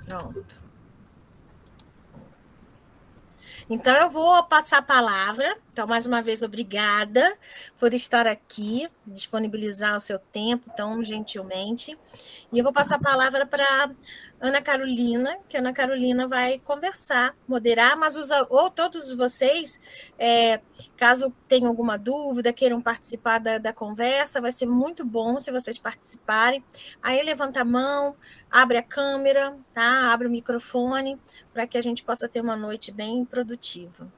Pronto. Então, eu vou passar a palavra. Então, mais uma vez, obrigada por estar aqui, disponibilizar o seu tempo tão gentilmente. E eu vou passar a palavra para Ana Carolina, que a Ana Carolina vai conversar, moderar, mas ou todos vocês, caso tenham alguma dúvida, queiram participar da conversa, vai ser muito bom se vocês participarem. Aí levanta a mão, abre a câmera, tá? Abre o microfone, para que a gente possa ter uma noite bem produtiva.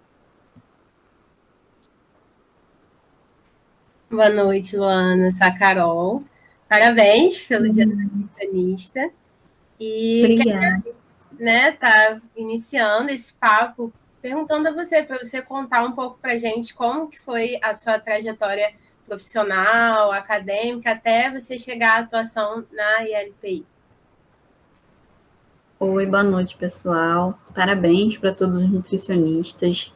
Boa noite, Luana. Sou a Carol. Parabéns pelo Dia do Nutricionista. E Obrigada. quero, tá iniciando esse papo perguntando a você, para você contar um pouco para a gente como que foi a sua trajetória profissional, acadêmica, até você chegar à atuação na ILPI. Oi, boa noite, pessoal. Parabéns para todos os nutricionistas.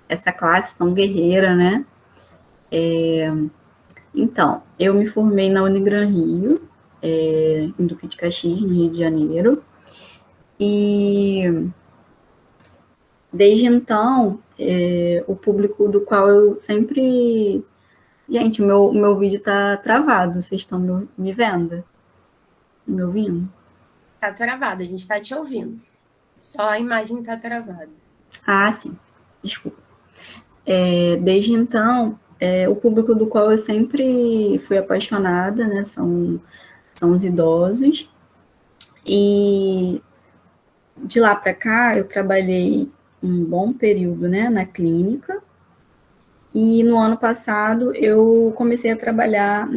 Essa classe tão guerreira, né? Então, eu me formei na Unigran Rio, em Duque de Caxias, no Rio de Janeiro. E desde então, o público do qual eu sempre... Gente, o meu vídeo tá travado. Vocês estão me vendo? Me ouvindo? Tá travado, a gente está te ouvindo. Só a imagem tá travada. Ah, sim. Desculpa. Desde então, o público do qual eu sempre fui apaixonada, né, são os idosos. E de lá para cá, eu trabalhei um bom período, né, na clínica. E no ano passado, eu comecei a trabalhar,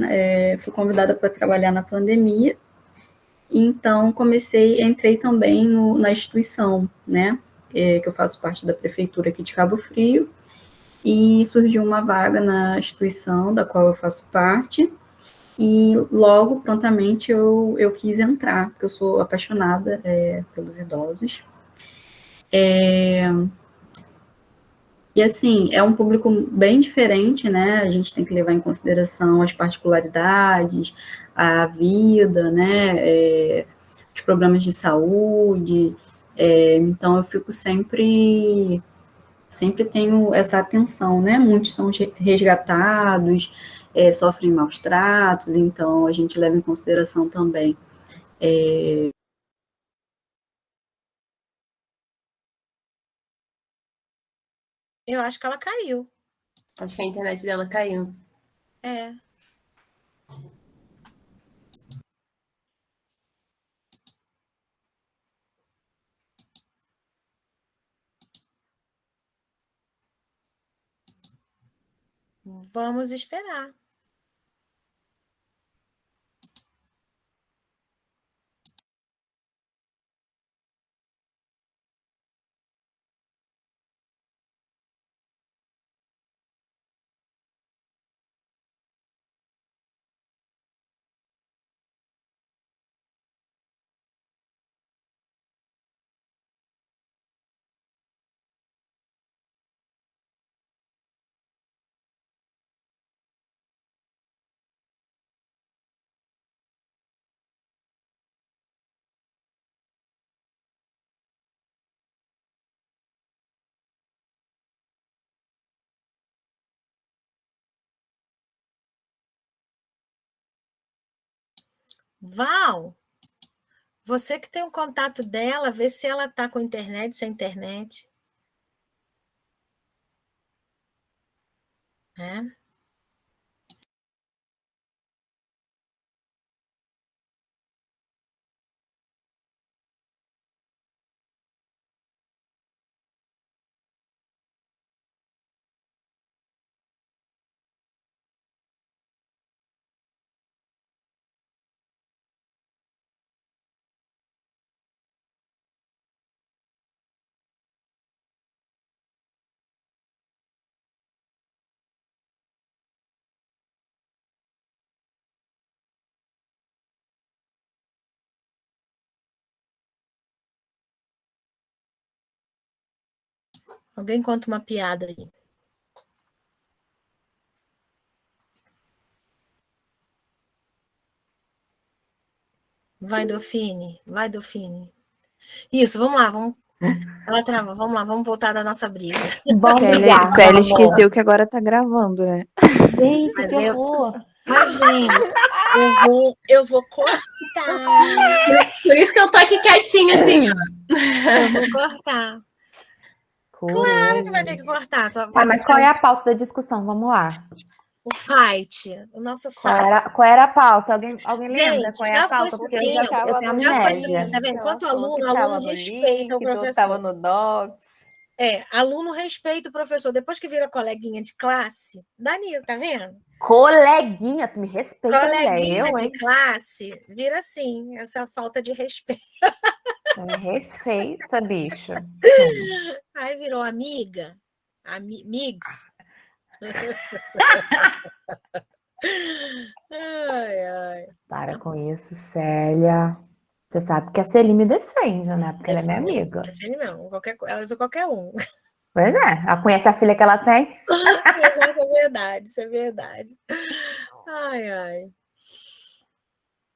fui convidada para trabalhar na pandemia. Então, entrei também na instituição, né, que eu faço parte da prefeitura aqui de Cabo Frio. E surgiu uma vaga na instituição da qual eu faço parte, e logo, prontamente, eu quis entrar, porque eu sou apaixonada pelos idosos. E, assim, é um público bem diferente, né? A gente tem que levar em consideração as particularidades, a vida, né? Os problemas de saúde. Então, eu fico sempre tenho essa atenção, né? Muitos são resgatados, sofrem maus tratos, então a gente leva em consideração também. Eu acho que ela caiu. Acho que a internet dela caiu. Vamos esperar. Val, você que tem o contato dela, vê se ela está com internet, sem internet. É? Alguém conta uma piada aí. Vai, Dauphine. Vai, Dauphine. Isso, vamos lá, vamos. Ela trava, vamos lá, vamos voltar da nossa briga. Vamos ligar, Célia esqueceu que agora tá gravando, né? Gente, Mas que horror. Mas, gente, eu vou cortar. Por isso que eu tô aqui quietinha, assim. Eu vou cortar. Claro que vai ter que cortar. Mas qual é a pauta da discussão? Vamos lá. O fight, o nosso Qual fight. era a pauta? Alguém lembra Gente, qual é já a pauta? foi Porque seu eu tempo, tenho já foi seu amnésia. tempo, tá vendo? Enquanto Ela falou que tava aluno no respeita o líquido, professor. tava no docs. Aluno respeita o professor. Depois que vira coleguinha de classe, Danilo, tá vendo? Coleguinha, tu me respeita, Coleguinha mulher. de classe, vira assim, essa falta de respeito. Me respeita, bicha. Aí virou amiga, migs. Ai. Para com isso, Célia. Você sabe que a Celi me defende, né? Porque ela é minha amiga. Defende não, ela vê qualquer um. Pois é, ela conhece a filha que ela tem? Isso é verdade, isso é verdade. Ai.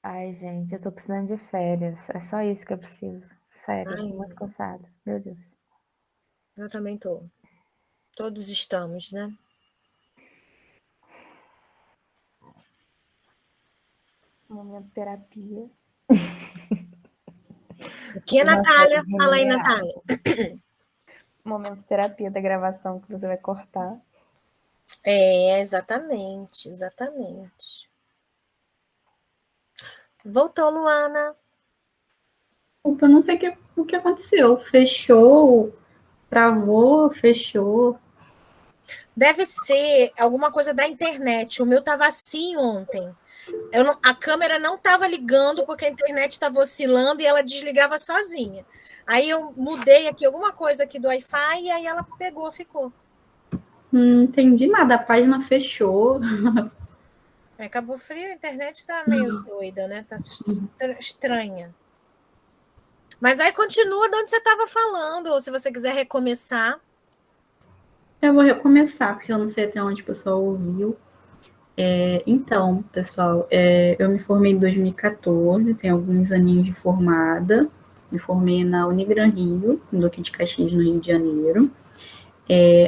Ai, gente, eu tô precisando de férias. É só isso que eu preciso. Sério, eu tô muito cansada. Meu Deus. Eu também tô. Todos estamos, né? Momento terapia. O que, Natália? Fala aí, Natália. Momento terapia da gravação que você vai cortar. Exatamente. Voltou, Luana. Opa, eu não sei o que aconteceu. Fechou, travou, fechou. Deve ser alguma coisa da internet. O meu estava assim ontem. A câmera não estava ligando porque a internet estava oscilando e ela desligava sozinha. Aí eu mudei aqui alguma coisa aqui do Wi-Fi e aí ela pegou, ficou. Não entendi nada, a página fechou. Cabo Frio, a internet está meio doida, né? Tá estranha. Mas aí continua de onde você estava falando, ou se você quiser recomeçar. Eu vou recomeçar, porque eu não sei até onde o pessoal ouviu. Então, pessoal, eu me formei em 2014, tenho alguns aninhos de formada. Me formei na Unigran Rio, no Duque de Caxias, no Rio de Janeiro.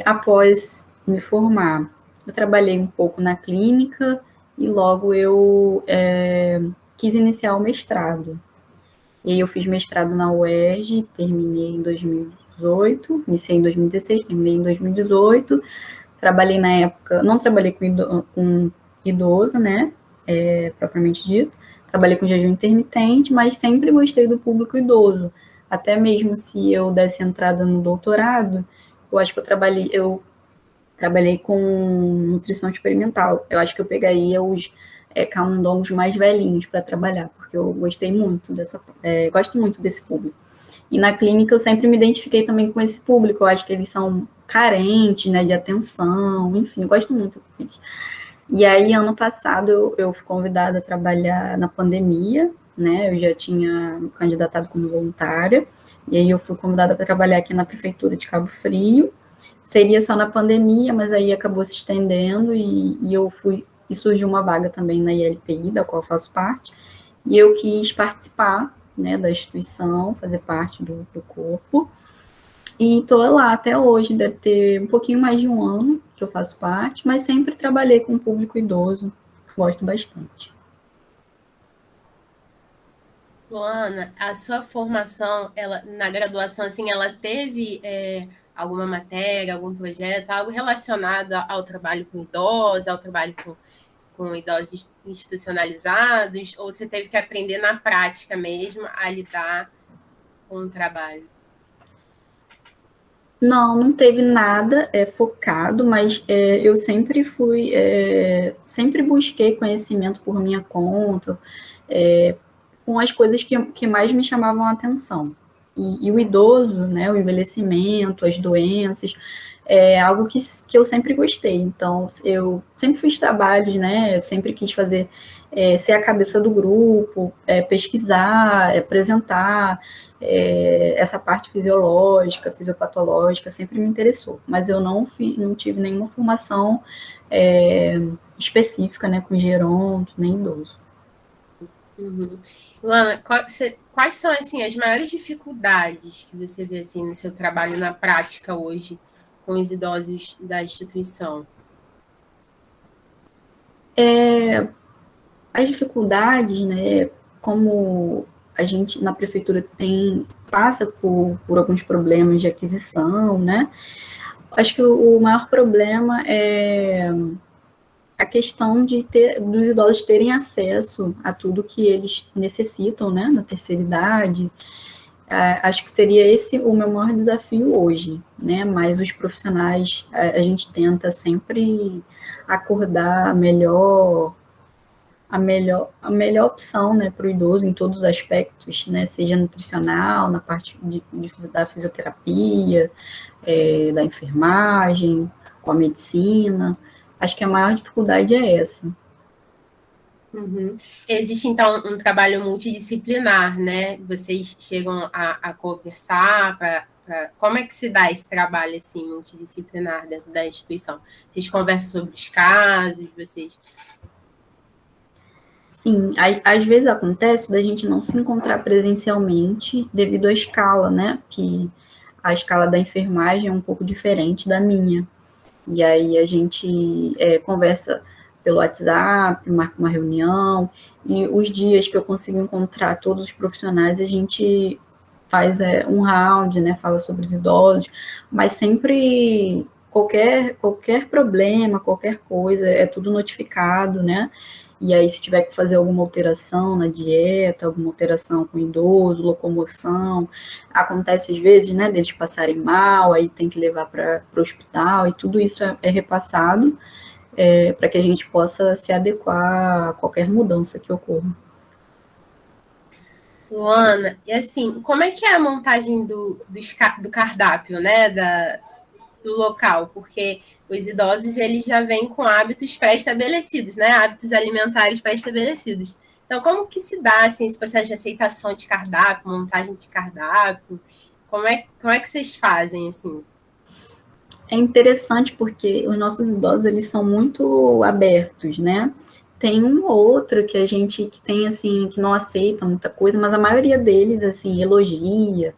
Após me formar, eu trabalhei um pouco na clínica e logo eu quis iniciar o mestrado. E aí eu fiz mestrado na UERJ, terminei em 2018, iniciei em 2016, terminei em 2018. Trabalhei na época, não trabalhei com idoso, né, propriamente dito. Trabalhei com jejum intermitente, mas sempre gostei do público idoso. Até mesmo se eu desse entrada no doutorado, eu acho que eu trabalhei com nutrição experimental. Eu acho que eu pegaria os camundongos mais velhinhos para trabalhar, porque eu gostei muito gosto muito desse público. E na clínica eu sempre me identifiquei também com esse público, eu acho que eles são carentes, né, de atenção, enfim, eu gosto muito deles. E aí, ano passado, eu fui convidada a trabalhar na pandemia, né, eu já tinha me candidatado como voluntária, e aí eu fui convidada para trabalhar aqui na Prefeitura de Cabo Frio. Seria só na pandemia, mas aí acabou se estendendo e surgiu uma vaga também na ILPI, da qual eu faço parte, e eu quis participar, né, da instituição, fazer parte do corpo, e estou lá até hoje, deve ter um pouquinho mais de um ano que eu faço parte, mas sempre trabalhei com o público idoso, gosto bastante. Luana, a sua formação, na graduação, assim, ela teve alguma matéria, algum projeto, algo relacionado ao trabalho com idosos, ao trabalho com idosos institucionalizados, ou você teve que aprender na prática mesmo a lidar com o trabalho? Não teve nada focado, mas eu sempre sempre busquei conhecimento por minha conta, com as coisas que mais me chamavam a atenção. E o idoso, né, o envelhecimento, as doenças, é algo que eu sempre gostei. Então, eu sempre fiz trabalhos, né, eu sempre quis fazer, ser a cabeça do grupo, pesquisar, apresentar, essa parte fisiológica, fisiopatológica, sempre me interessou. Mas eu não tive nenhuma formação específica, né, com geronto, nem idoso. Uhum. Luana, quais são assim, as maiores dificuldades que você vê assim, no seu trabalho na prática hoje com os idosos da instituição? As dificuldades, né, como a gente na prefeitura passa por alguns problemas de aquisição, né, acho que o maior problema é a questão dos idosos terem acesso a tudo que eles necessitam, né, na terceira idade. Acho que seria esse o meu maior desafio hoje, né, mas os profissionais, a gente tenta sempre acordar a melhor opção, né, para o idoso em todos os aspectos, né, seja nutricional, na parte da fisioterapia, da enfermagem, com a medicina. Acho que a maior dificuldade é essa. Uhum. Existe, então, um trabalho multidisciplinar, né? Vocês chegam a conversar como é que se dá esse trabalho assim, multidisciplinar dentro da instituição? Vocês conversam sobre os casos, vocês... Sim, às vezes acontece da gente não se encontrar presencialmente devido à escala, né? Que a escala da enfermagem é um pouco diferente da minha. E aí a gente conversa pelo WhatsApp, marca uma reunião, e os dias que eu consigo encontrar todos os profissionais, a gente faz um round, né? Fala sobre os idosos, mas sempre qualquer problema, qualquer coisa, é tudo notificado, né? E aí, se tiver que fazer alguma alteração na dieta, alguma alteração com o idoso, locomoção, acontece às vezes, né, deles passarem mal, aí tem que levar para o hospital, e tudo isso é repassado para que a gente possa se adequar a qualquer mudança que ocorra. Luana, e assim, como é que é a montagem do cardápio, né, do local? Porque os idosos, eles já vêm com hábitos pré-estabelecidos, né, hábitos alimentares pré-estabelecidos. Então, como que se dá, assim, esse processo de aceitação de cardápio, montagem de cardápio? Como é que vocês fazem, assim? É interessante porque os nossos idosos, eles são muito abertos, né? Tem um ou outro que tem, assim, que não aceita muita coisa, mas a maioria deles, assim, elogia,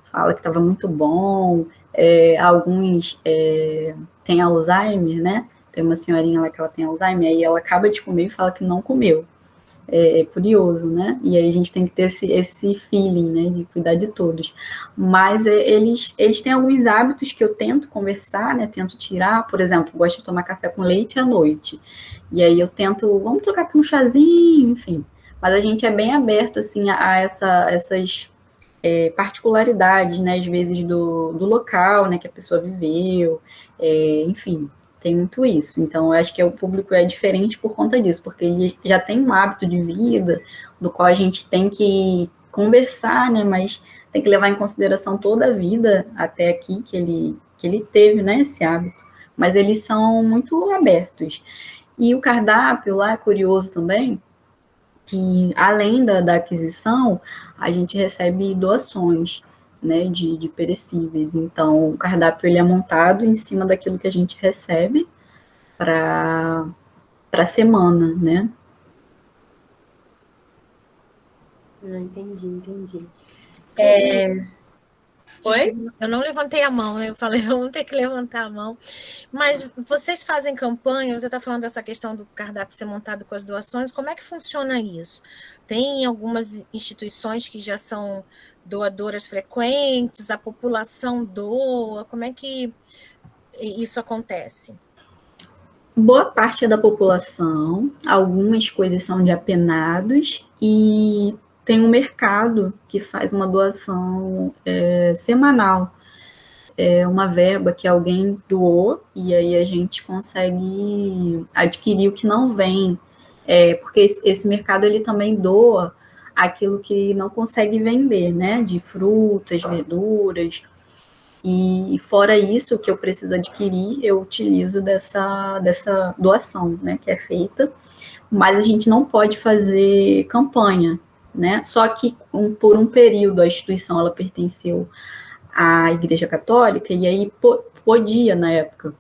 fala que estava muito bom. Alguns têm Alzheimer, né? Tem uma senhorinha lá que ela tem Alzheimer, aí ela acaba de comer e fala que não comeu. É curioso, né? E aí a gente tem que ter esse feeling, né, de cuidar de todos. Mas eles têm alguns hábitos que eu tento conversar, né, tento tirar. Por exemplo, gosto de tomar café com leite à noite. E aí eu tento, vamos trocar por um chazinho, enfim. Mas a gente é bem aberto, assim, a essas particularidades, né, às vezes do local, né, que a pessoa viveu, enfim, tem muito isso. Então, eu acho que o público é diferente por conta disso, porque ele já tem um hábito de vida, do qual a gente tem que conversar, né, mas tem que levar em consideração toda a vida até aqui que ele teve, né, esse hábito. Mas eles são muito abertos. E o cardápio lá é curioso também, que além da aquisição, a gente recebe doações, né, de perecíveis. Então, o cardápio ele é montado em cima daquilo que a gente recebe para a semana, né? Entendi. Oi? Eu não levantei a mão, né? Eu falei, eu vou ter que levantar a mão. Mas vocês fazem campanha, você está falando dessa questão do cardápio ser montado com as doações, como é que funciona isso? Tem algumas instituições que já são doadoras frequentes, a população doa, como é que isso acontece? Boa parte é da população, algumas coisas são de apenados e tem um mercado que faz uma doação semanal. É uma verba que alguém doou e aí a gente consegue adquirir o que não vem, porque esse mercado ele também doa aquilo que não consegue vender, né, de frutas, verduras, e fora isso, o que eu preciso adquirir, eu utilizo dessa doação, né, que é feita, mas a gente não pode fazer campanha, né, só que por um período a instituição ela pertenceu à Igreja Católica, e aí podia na época.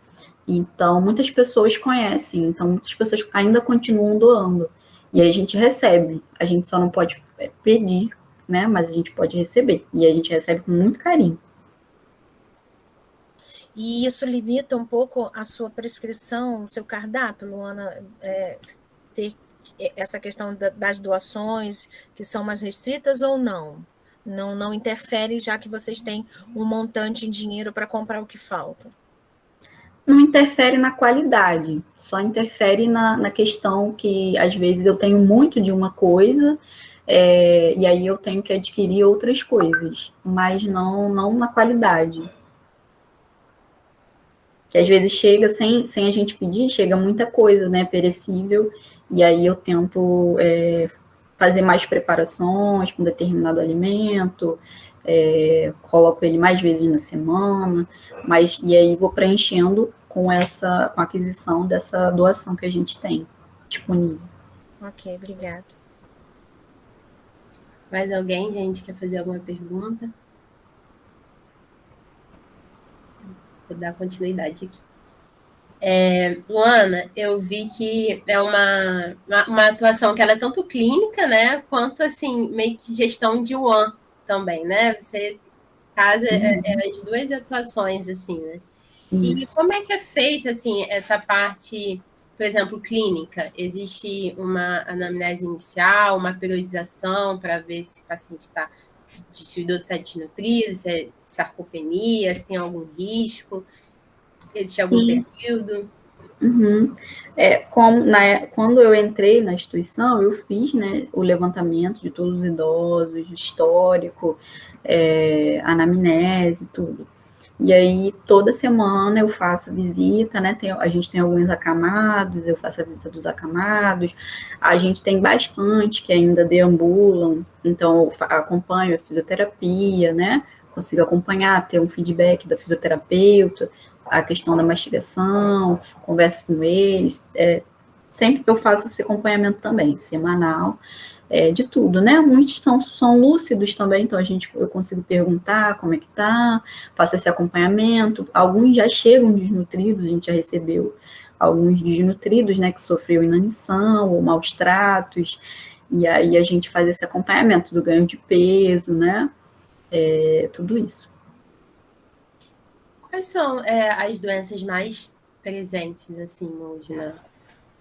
Então, muitas pessoas conhecem, então muitas pessoas ainda continuam doando. E aí a gente recebe, a gente só não pode pedir, né? Mas a gente pode receber, e a gente recebe com muito carinho. E isso limita um pouco a sua prescrição, o seu cardápio, Luana, ter essa questão das doações, que são mais restritas ou não? Não interfere, já que vocês têm um montante em dinheiro para comprar o que falta? Não interfere na qualidade, só interfere na questão que, às vezes, eu tenho muito de uma coisa, e aí eu tenho que adquirir outras coisas, mas não na qualidade. Que às vezes chega sem a gente pedir, chega muita coisa, né, perecível, e aí eu tento fazer mais preparações com determinado alimento, coloco ele mais vezes na semana, e aí vou preenchendo com a aquisição dessa doação que a gente tem disponível. Ok, obrigada. Mais alguém, gente, quer fazer alguma pergunta? Vou dar continuidade aqui. Luana, eu vi que é uma atuação que ela é tanto clínica, né, quanto, assim, meio que gestão de one também, né? Você faz as duas atuações, assim, né? Isso. E como é que é feita, assim, essa parte, por exemplo, clínica? Existe uma anamnese inicial, uma periodização para ver se o paciente está, se o idoso está desnutrido, se é sarcopenia, se tem algum risco, existe algum período? Uhum. Quando eu entrei na instituição, eu fiz, né, o levantamento de todos os idosos, histórico, anamnese, tudo. E aí, toda semana eu faço visita, né? A gente tem alguns acamados, eu faço a visita dos acamados. A gente tem bastante que ainda deambulam, então eu acompanho a fisioterapia, né? Consigo acompanhar, ter um feedback da fisioterapeuta, a questão da mastigação, converso com eles. Sempre que eu faço esse acompanhamento também, semanal. De tudo, né? Muitos são lúcidos também, então eu consigo perguntar como é que tá, faço esse acompanhamento. Alguns já chegam desnutridos, a gente já recebeu alguns desnutridos, né, que sofreu inanição ou maus tratos, e aí a gente faz esse acompanhamento do ganho de peso, né? Tudo isso. Quais são as doenças mais presentes, assim, hoje,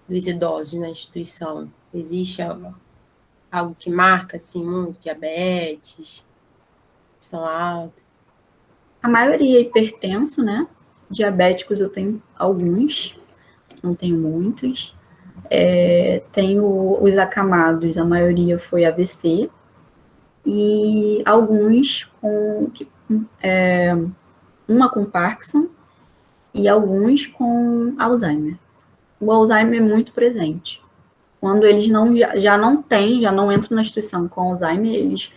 dos idosos na instituição? Existe algo que marca, assim, muito? Diabetes, pressão alta? A maioria é hipertenso, né? Diabéticos eu tenho alguns, não tenho muitos. Tenho os acamados, a maioria foi AVC, e alguns uma com Parkinson e alguns com Alzheimer. O Alzheimer é muito presente. Quando eles já não entram na instituição com Alzheimer, eles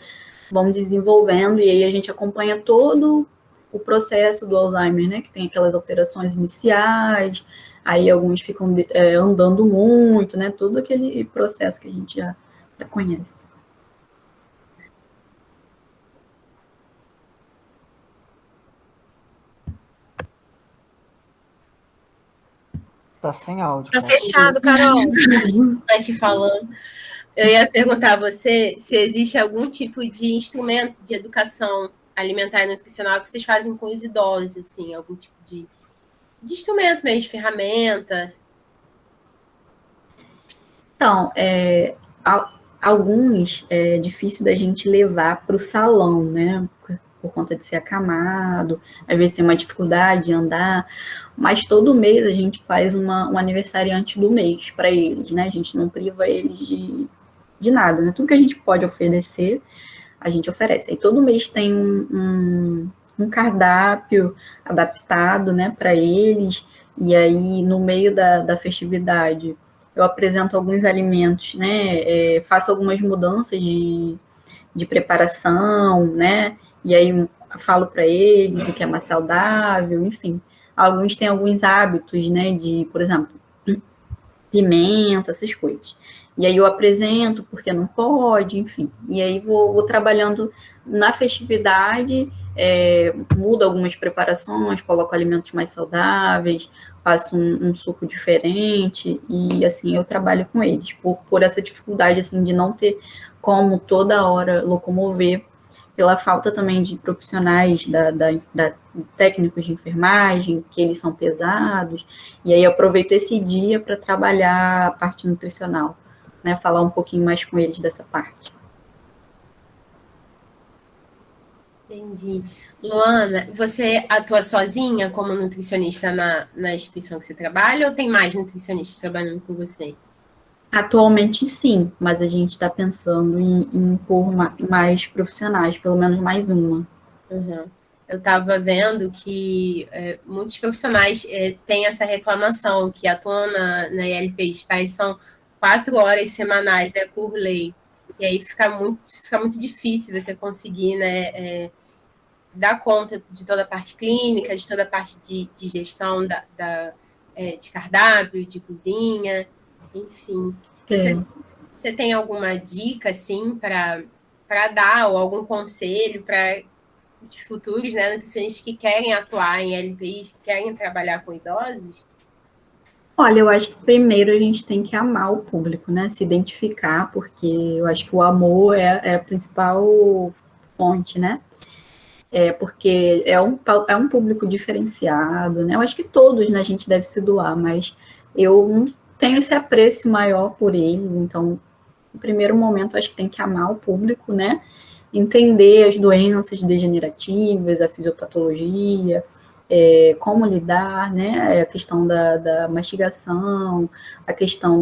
vão desenvolvendo, e aí a gente acompanha todo o processo do Alzheimer, né, que tem aquelas alterações iniciais, aí alguns ficam andando muito, né, todo aquele processo que a gente já conhece. Tá sem áudio. Tá fechado, Carol. Aqui falando. Eu ia perguntar a você se existe algum tipo de instrumento de educação alimentar e nutricional que vocês fazem com os idosos, assim, algum tipo de instrumento mesmo, de ferramenta. Então, alguns é difícil da gente levar para o salão, né? Por conta de ser acamado, às vezes tem uma dificuldade de andar, mas todo mês a gente faz um aniversariante do mês para eles, né? A gente não priva eles de nada, né? Tudo que a gente pode oferecer, a gente oferece. Aí todo mês tem um cardápio adaptado, né, para eles, e aí no meio da festividade eu apresento alguns alimentos, né, faço algumas mudanças de preparação, né, e aí falo para eles o que é mais saudável, enfim. Alguns têm alguns hábitos, né, de, por exemplo, pimenta, essas coisas. E aí eu apresento porque não pode, enfim. E aí vou trabalhando na festividade, mudo algumas preparações, coloco alimentos mais saudáveis, faço um suco diferente, e assim, eu trabalho com eles, por essa dificuldade, assim, de não ter como toda hora locomover, pela falta também de profissionais da técnicos de enfermagem, que eles são pesados, e aí eu aproveito esse dia para trabalhar a parte nutricional, né, falar um pouquinho mais com eles dessa parte. Entendi. Luana, você atua sozinha como nutricionista na instituição que você trabalha ou tem mais nutricionistas trabalhando com você? Atualmente sim, mas a gente está pensando em pôr mais profissionais, pelo menos mais uma. Uhum. Eu estava vendo que muitos profissionais têm essa reclamação, que atuam na ILP Spais são 4 horas semanais, né, por lei. E aí fica muito difícil você conseguir, né, dar conta de toda a parte clínica, de toda a parte de gestão de cardápio, de cozinha, enfim. Você tem alguma dica, assim, para dar, ou algum conselho para os futuros, né, nutricionistas que querem atuar em LPIs, que querem trabalhar com idosos? Olha, eu acho que primeiro a gente tem que amar o público, né? Se identificar, porque eu acho que o amor é a principal fonte, né? Porque é um público diferenciado, né? Eu acho que todos, né, a gente deve se doar, mas eu tenho esse apreço maior por eles, então, no primeiro momento, acho que tem que amar o público, né? Entender as doenças degenerativas, a fisiopatologia, como lidar, né? A questão da mastigação, a questão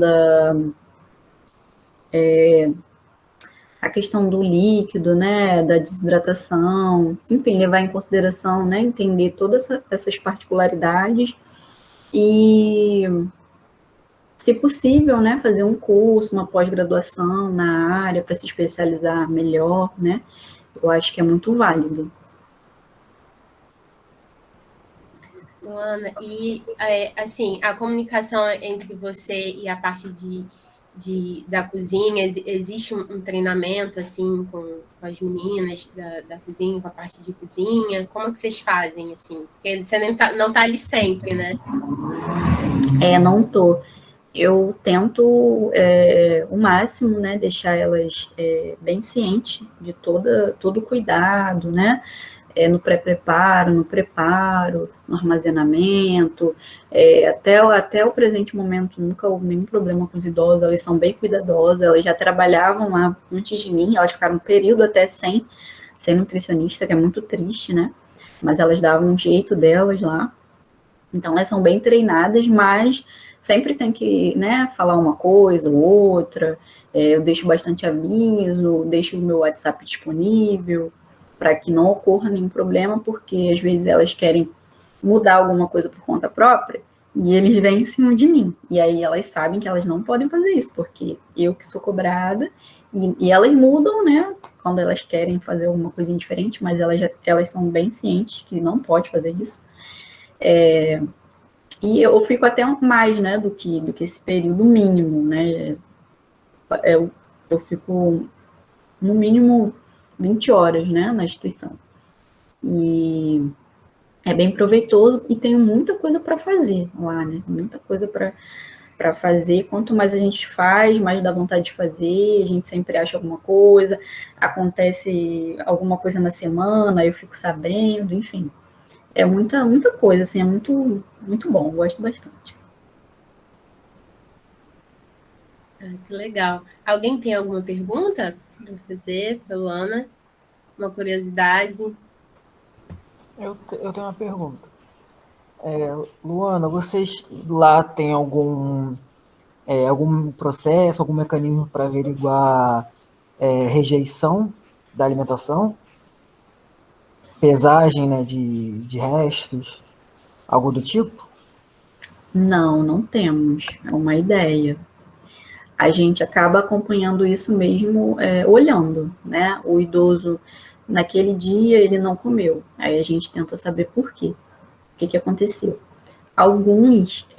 a questão do líquido, né, da desidratação, enfim, levar em consideração, né, entender todas essas particularidades e, se possível, né, fazer um curso, uma pós-graduação na área para se especializar melhor, né, eu acho que é muito válido. Luana, e assim, a comunicação entre você e a parte da cozinha, existe um treinamento assim com as meninas da cozinha, com a parte de cozinha? Como que vocês fazem assim? Porque você não tá ali sempre, né? Não tô. Eu tento o máximo, né, deixar elas bem cientes de todo o cuidado, né, no pré-preparo, no preparo, no armazenamento, até o presente momento nunca houve nenhum problema com os idosos, elas são bem cuidadosas, elas já trabalhavam lá antes de mim, elas ficaram um período até sem nutricionista, que é muito triste, né, mas elas davam um jeito delas lá, então elas são bem treinadas, mas sempre tem que, né, falar uma coisa ou outra, eu deixo bastante aviso, deixo o meu WhatsApp disponível, para que não ocorra nenhum problema, porque às vezes elas querem mudar alguma coisa por conta própria, e eles vêm em cima de mim. E aí elas sabem que elas não podem fazer isso, porque eu que sou cobrada, e elas mudam, né, quando elas querem fazer alguma coisa diferente, mas elas são bem cientes que não pode fazer isso. E eu fico até mais, né, do que esse período mínimo, né, eu fico no mínimo 20 horas, né, na instituição. E é bem proveitoso e tenho muita coisa para fazer lá, né, muita coisa para fazer. Quanto mais a gente faz, mais dá vontade de fazer, a gente sempre acha alguma coisa, acontece alguma coisa na semana, eu fico sabendo, enfim. É muita coisa, assim, é muito, muito bom, gosto bastante. Que legal. Alguém tem alguma pergunta para fazer para Luana? Uma curiosidade? Eu tenho uma pergunta. Luana, vocês lá têm algum processo, algum mecanismo para averiguar rejeição da alimentação? Pesagem, né, de restos, algo do tipo? Não temos, é uma ideia. A gente acaba acompanhando isso mesmo olhando, né? O idoso, naquele dia, ele não comeu. Aí a gente tenta saber por quê. O que aconteceu? Alguns,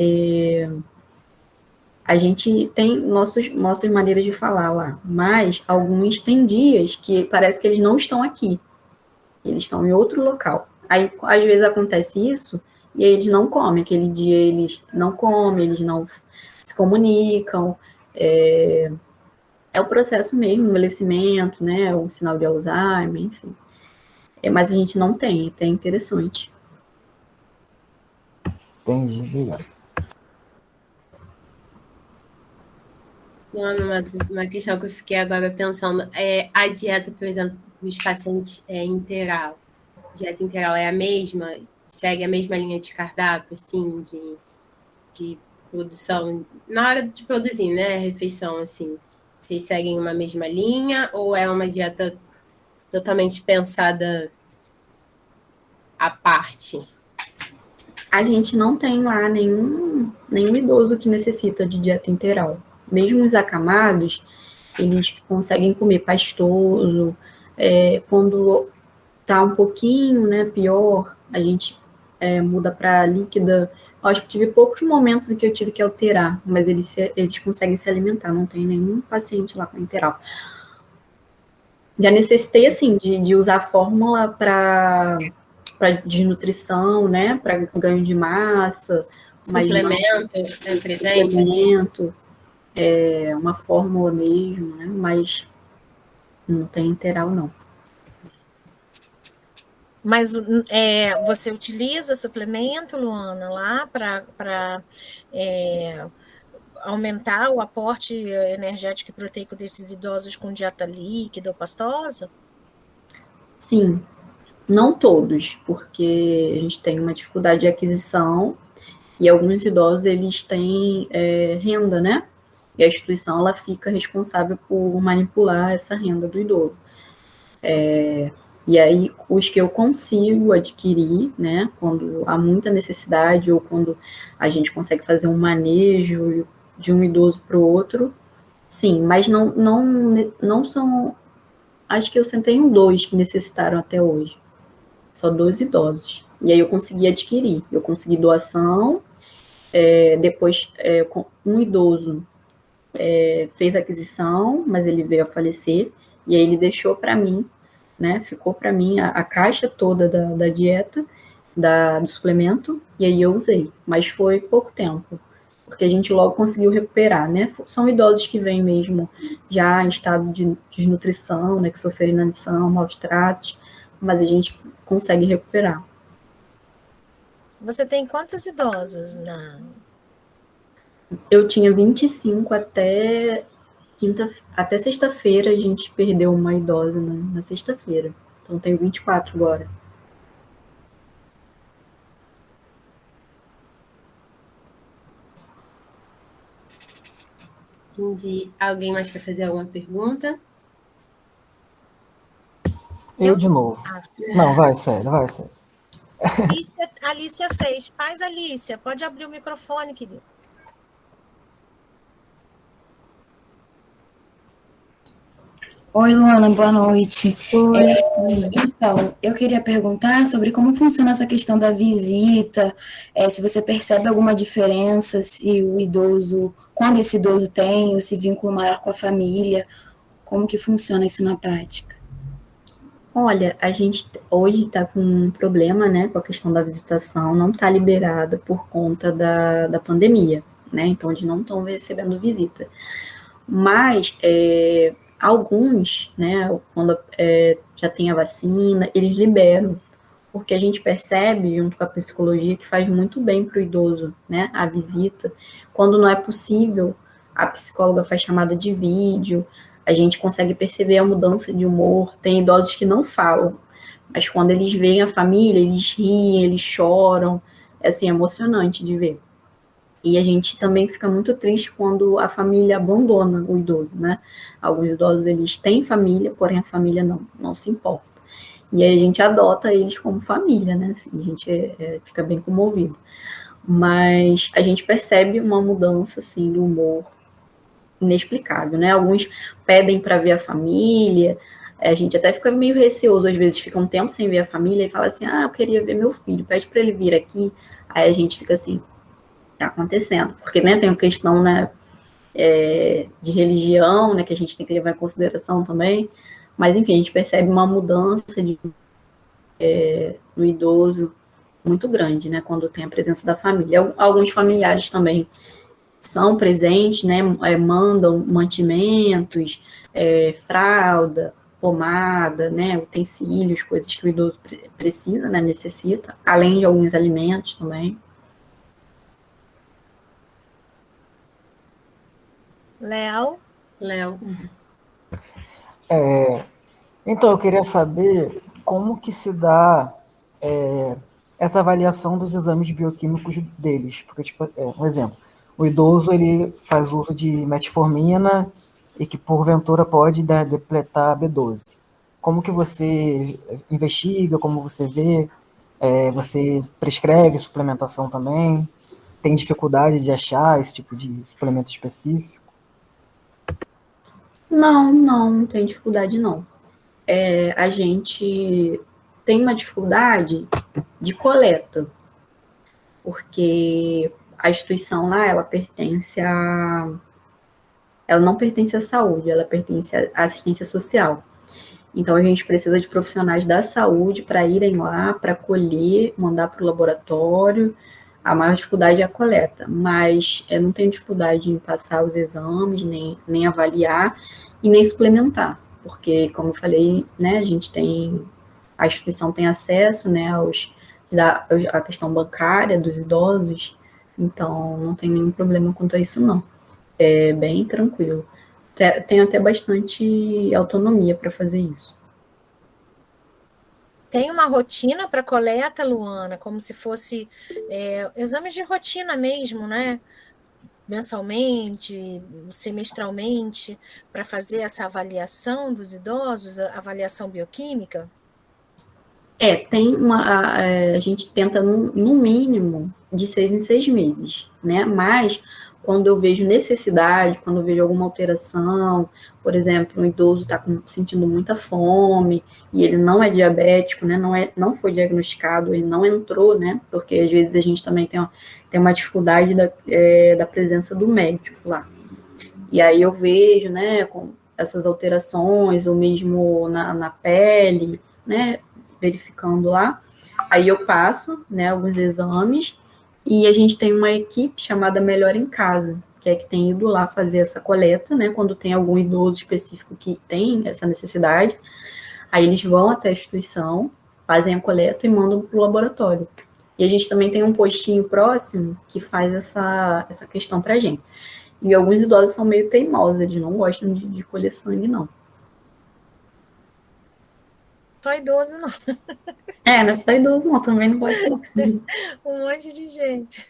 a gente tem nossas maneiras de falar lá, mas alguns têm dias que parece que eles não estão aqui. Eles estão em outro local. Aí, às vezes, acontece isso, e aí eles não comem. Aquele dia eles não comem, eles não se comunicam. É é o processo mesmo, o envelhecimento, né, o sinal de Alzheimer, enfim. Mas a gente não tem, é interessante. Entendi, obrigado. Uma questão que eu fiquei agora pensando é a dieta, por exemplo, dos pacientes integral. Dieta integral é a mesma? Segue a mesma linha de cardápio, assim, de produção, na hora de produzir, né, a refeição, assim, vocês seguem uma mesma linha ou é uma dieta totalmente pensada à parte? A gente não tem lá nenhum idoso que necessita de dieta integral. Mesmo os acamados, eles conseguem comer pastoso. Quando tá um pouquinho, né, pior, a gente muda para líquida. Acho que tive poucos momentos em que eu tive que alterar, mas eles conseguem se alimentar. Não tem nenhum paciente lá com integral. Já necessitei, assim, de usar fórmula para desnutrição, né, para ganho de massa. Suplemento é presente? Suplemento, uma fórmula mesmo, né, mas não tem integral, não. Mas você utiliza suplemento, Luana, lá para aumentar o aporte energético e proteico desses idosos com dieta líquida ou pastosa? Sim, não todos, porque a gente tem uma dificuldade de aquisição e alguns idosos, eles têm renda, né? E a instituição, ela fica responsável por manipular essa renda do idoso. E aí, os que eu consigo adquirir, né, quando há muita necessidade ou quando a gente consegue fazer um manejo de um idoso para o outro, sim, mas não são, acho que eu tenho 2 que necessitaram até hoje, só 2 idosos. E aí eu consegui adquirir, eu consegui doação, depois um idoso fez a aquisição, mas ele veio a falecer, e aí ele deixou para mim, né, ficou para mim a caixa toda da dieta, do suplemento, e aí eu usei, mas foi pouco tempo, porque a gente logo conseguiu recuperar, né, são idosos que vêm mesmo já em estado de desnutrição, né, que sofreram inanição, maus tratos, mas a gente consegue recuperar. Você tem quantos idosos Eu tinha 25 até sexta-feira, a gente perdeu uma idosa na sexta-feira. Então, tenho 24 agora. Entendi. Alguém mais quer fazer alguma pergunta? Eu de novo. Não, vai sério, vai sério. Alicia fez. Faz, Alicia. Pode abrir o microfone, querida. Oi, Luana, boa noite. Oi. Então, eu queria perguntar sobre como funciona essa questão da visita, se você percebe alguma diferença, se o idoso, quando esse idoso tem esse vínculo maior com a família, como que funciona isso na prática? Olha, a gente hoje está com um problema, né, com a questão da visitação, não está liberada por conta da pandemia, né, então eles não estão recebendo visita. Mas alguns, né, quando já tem a vacina, eles liberam, porque a gente percebe, junto com a psicologia, que faz muito bem para o idoso, né, a visita. Quando não é possível, a psicóloga faz chamada de vídeo, a gente consegue perceber a mudança de humor. Tem idosos que não falam, mas quando eles veem a família, eles riem, eles choram, é assim, emocionante de ver. E a gente também fica muito triste quando a família abandona o idoso, né? Alguns idosos, eles têm família, porém a família não se importa. E aí a gente adota eles como família, né? Assim, a gente fica bem comovido. Mas a gente percebe uma mudança, assim, do humor inexplicável, né? Alguns pedem para ver a família, a gente até fica meio receoso, às vezes fica um tempo sem ver a família e fala assim, eu queria ver meu filho, pede para ele vir aqui. Aí a gente fica assim, tá acontecendo, porque, né, tem uma questão, né, de religião, né, que a gente tem que levar em consideração também, mas, enfim, a gente percebe uma mudança no idoso muito grande, né, quando tem a presença da família. Alguns familiares também são presentes, né, mandam mantimentos, fralda, pomada, né, utensílios, coisas que o idoso precisa, né, necessita, além de alguns alimentos também. Léo? Então, eu queria saber como que se dá essa avaliação dos exames bioquímicos deles. Porque, tipo, um exemplo, o idoso ele faz uso de metformina e que, porventura, pode depletar B12. Como que você investiga, como você vê? Você prescreve suplementação também? Tem dificuldade de achar esse tipo de suplemento específico? Não tem dificuldade, não. A gente tem uma dificuldade de coleta, porque a instituição lá, ela não pertence à saúde, ela pertence à assistência social. Então, a gente precisa de profissionais da saúde para irem lá, para colher, mandar para o laboratório. A maior dificuldade é a coleta, mas não tem dificuldade em passar os exames, nem avaliar e nem suplementar, porque, como eu falei, né, a instituição tem acesso, né, à questão bancária dos idosos, então não tem nenhum problema quanto a isso, não. É bem tranquilo. Tem até bastante autonomia para fazer isso. Tem uma rotina para coleta, Luana, como se fosse exames de rotina mesmo, né? Mensalmente, semestralmente, para fazer essa avaliação dos idosos, a avaliação bioquímica? A gente tenta no mínimo de 6 em 6 meses, né? Mas quando eu vejo necessidade, quando eu vejo alguma alteração, por exemplo, um idoso está sentindo muita fome e ele não é diabético, né? Não foi diagnosticado, ele não entrou, né? Porque às vezes a gente também tem uma dificuldade da presença do médico lá. E aí eu vejo, né, com essas alterações, ou mesmo na pele, né, verificando lá. Aí eu passo, né, alguns exames, e a gente tem uma equipe chamada Melhor em Casa, que tem ido lá fazer essa coleta, né, quando tem algum idoso específico que tem essa necessidade. Aí eles vão até a instituição, fazem a coleta e mandam para o laboratório. E a gente também tem um postinho próximo que faz essa questão para a gente. E alguns idosos são meio teimosos, eles não gostam de colher sangue, não. Só idoso, não. Não é só idoso, não, também não gosta, não. Um monte de gente.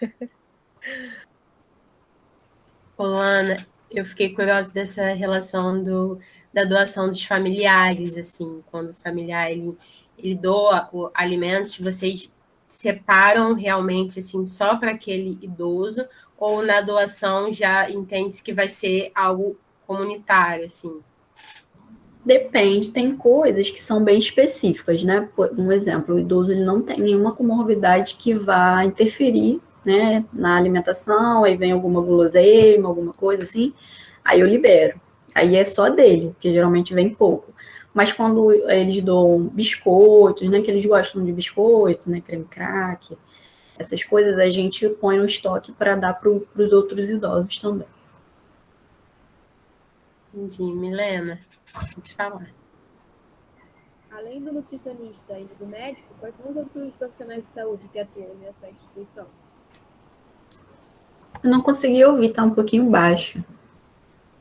Luana, eu fiquei curiosa dessa relação da doação dos familiares, assim, quando o familiar ele doa alimentos, vocês separam realmente assim só para aquele idoso, ou na doação já entende-se que vai ser algo comunitário, assim? Depende, tem coisas que são bem específicas, né? Um exemplo, o idoso ele não tem nenhuma comorbidade que vá interferir, né, na alimentação, aí vem alguma guloseima, alguma coisa assim, aí eu libero. Aí é só dele, porque geralmente vem pouco. Mas quando eles doam biscoitos, né, que eles gostam de biscoito, né, creme crack, essas coisas a gente põe no estoque para dar para os outros idosos também. Entendi. Milena, pode falar. Além do nutricionista e do médico, quais são os outros profissionais de saúde que atuam nessa instituição? Eu não consegui ouvir, tá um pouquinho baixo.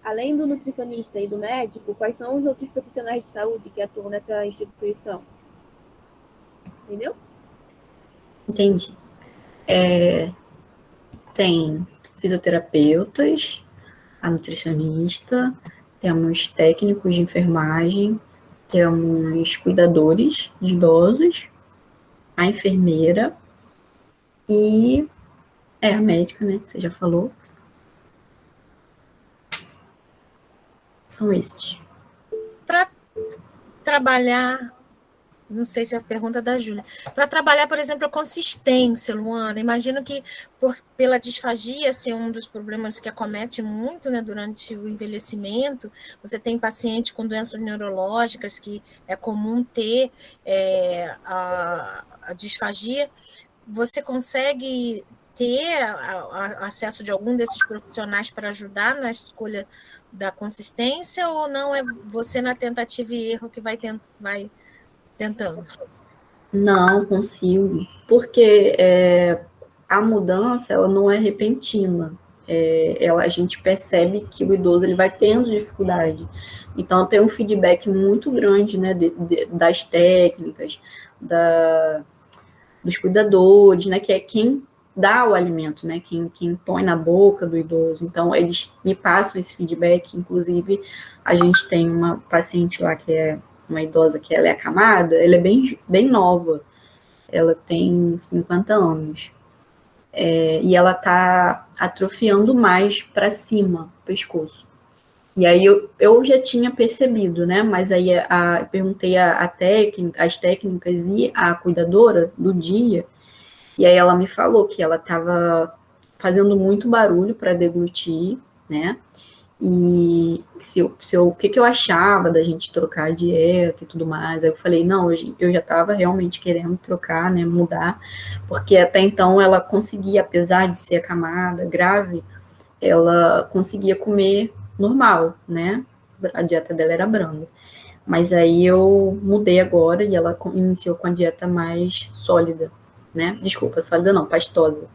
Além do nutricionista e do médico, quais são os outros profissionais de saúde que atuam nessa instituição? Entendeu? Entendi. Tem fisioterapeutas, a nutricionista, temos técnicos de enfermagem, temos cuidadores de idosos, a enfermeira e a médica, né, que você já falou. São esses. Para trabalhar, não sei se é a pergunta da Júlia, para trabalhar, por exemplo, a consistência, Luana, imagino que pela disfagia ser um dos problemas que acomete muito, né, durante o envelhecimento, você tem paciente com doenças neurológicas que é comum ter a disfagia, você consegue ter acesso de algum desses profissionais para ajudar na escolha da consistência, ou não é você na tentativa e erro que vai tentando? Não consigo, porque a mudança ela não é repentina. A gente percebe que o idoso ele vai tendo dificuldade. Então, tem um feedback muito grande, né, das técnicas, dos cuidadores, né, que é quem dá o alimento, né, quem põe na boca do idoso. Então, eles me passam esse feedback. Inclusive, a gente tem uma paciente lá que é uma idosa que ela é acamada, ela é bem nova, ela tem 50 anos. E ela está atrofiando mais para cima o pescoço. E aí eu já tinha percebido, né? Mas aí eu perguntei as técnicas e a cuidadora do dia, e aí ela me falou que ela estava fazendo muito barulho para deglutir, né? E o que eu achava da gente trocar a dieta e tudo mais. Aí eu falei, não, eu já estava realmente querendo trocar, né, mudar, porque até então ela conseguia, apesar de ser acamada, grave, ela conseguia comer normal, né, a dieta dela era branda. Mas aí eu mudei agora e ela iniciou com a dieta mais sólida, né, desculpa, sólida não, pastosa.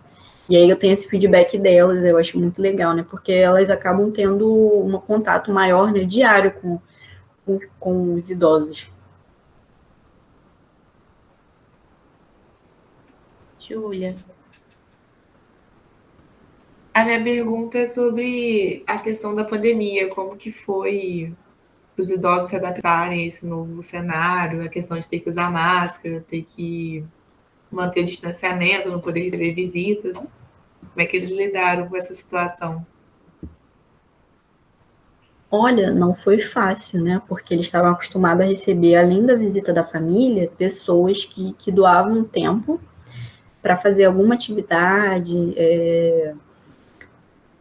E aí eu tenho esse feedback delas, eu acho muito legal, né? Porque elas acabam tendo um contato maior, né, diário com os idosos. Júlia. A minha pergunta é sobre a questão da pandemia, como que foi os idosos se adaptarem a esse novo cenário, a questão de ter que usar máscara, ter que manter o distanciamento, não poder receber visitas. Como é que eles lidaram com essa situação? Olha, não foi fácil, né? Porque eles estavam acostumados a receber, além da visita da família, pessoas que doavam tempo para fazer alguma atividade,